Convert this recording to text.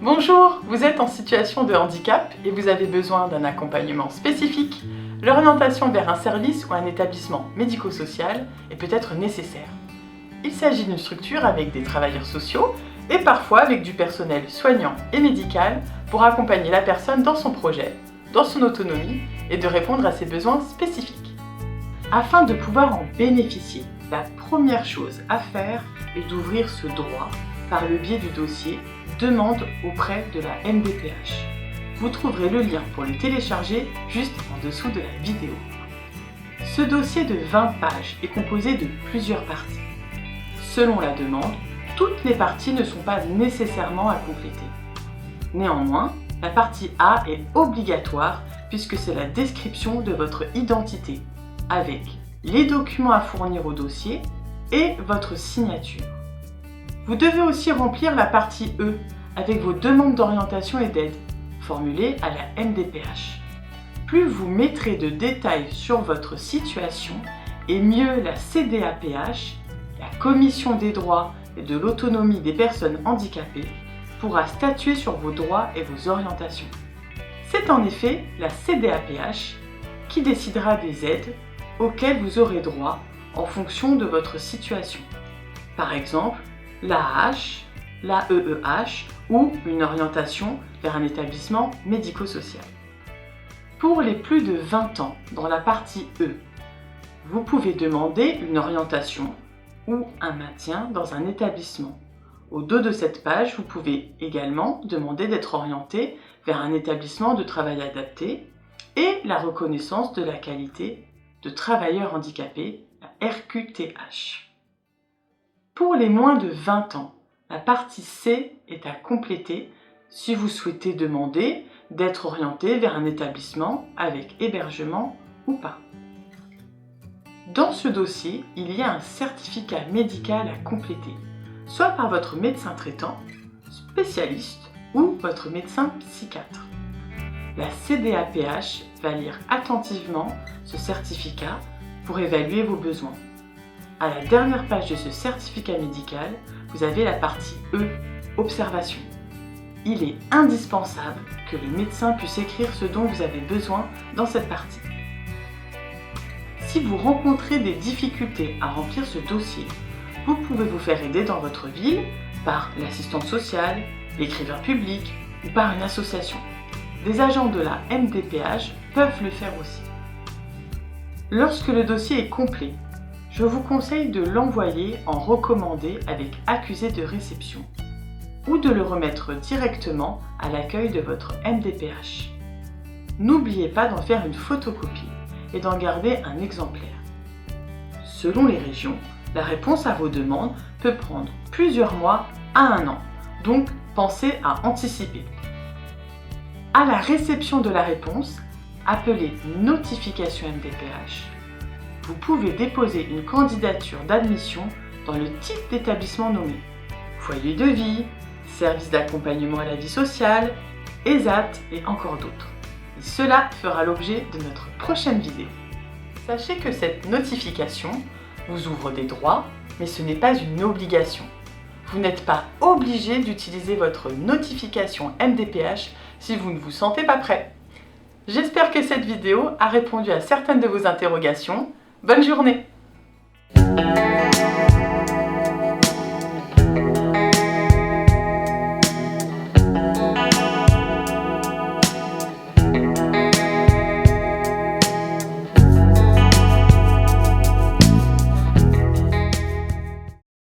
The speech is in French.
Bonjour, vous êtes en situation de handicap et vous avez besoin d'un accompagnement spécifique. L'orientation vers un service ou un établissement médico-social est peut-être nécessaire. Il s'agit d'une structure avec des travailleurs sociaux et parfois avec du personnel soignant et médical pour accompagner la personne dans son projet, dans son autonomie et de répondre à ses besoins spécifiques. Afin de pouvoir en bénéficier, la première chose à faire est d'ouvrir ce droit par le biais du dossier Demande auprès de la MDPH. Vous trouverez le lien pour le télécharger juste en dessous de la vidéo. Ce dossier de 20 pages est composé de plusieurs parties. Selon la demande, toutes les parties ne sont pas nécessairement à compléter. Néanmoins, la partie A est obligatoire puisque c'est la description de votre identité, avec les documents à fournir au dossier et votre signature. Vous devez aussi remplir la partie E avec vos demandes d'orientation et d'aide, formulées à la MDPH. Plus vous mettrez de détails sur votre situation, et mieux la CDAPH, la Commission des droits et de l'autonomie des personnes handicapées, pourra statuer sur vos droits et vos orientations. C'est en effet la CDAPH qui décidera des aides auxquelles vous aurez droit en fonction de votre situation. Par exemple, l'AAH, l'AEEH ou une orientation vers un établissement médico-social. Pour les plus de 20 ans, dans la partie E, vous pouvez demander une orientation ou un maintien dans un établissement. Au dos de cette page, vous pouvez également demander d'être orienté vers un établissement de travail adapté et la reconnaissance de la qualité de travailleur handicapé, la RQTH. Pour les moins de 20 ans, la partie C est à compléter si vous souhaitez demander d'être orienté vers un établissement avec hébergement ou pas. Dans ce dossier, il y a un certificat médical à compléter, soit par votre médecin traitant, spécialiste ou votre médecin psychiatre. La CDAPH va lire attentivement ce certificat pour évaluer vos besoins. À la dernière page de ce certificat médical, vous avez la partie E, observation. Il est indispensable que le médecin puisse écrire ce dont vous avez besoin dans cette partie. Si vous rencontrez des difficultés à remplir ce dossier, vous pouvez vous faire aider dans votre ville par l'assistante sociale, l'écrivain public ou par une association. Des agents de la MDPH peuvent le faire aussi. Lorsque le dossier est complet, je vous conseille de l'envoyer en recommandé avec accusé de réception ou de le remettre directement à l'accueil de votre MDPH. N'oubliez pas d'en faire une photocopie et d'en garder un exemplaire. Selon les régions, la réponse à vos demandes peut prendre plusieurs mois à 1 an, donc pensez à anticiper. À la réception de la réponse, appelée notification MDPH, vous pouvez déposer une candidature d'admission dans le type d'établissement nommé. Foyer de vie, service d'accompagnement à la vie sociale, ESAT et encore d'autres. Et cela fera l'objet de notre prochaine vidéo. Sachez que cette notification vous ouvre des droits, mais ce n'est pas une obligation. Vous n'êtes pas obligé d'utiliser votre notification MDPH si vous ne vous sentez pas prêt. J'espère que cette vidéo a répondu à certaines de vos interrogations. Bonne journée!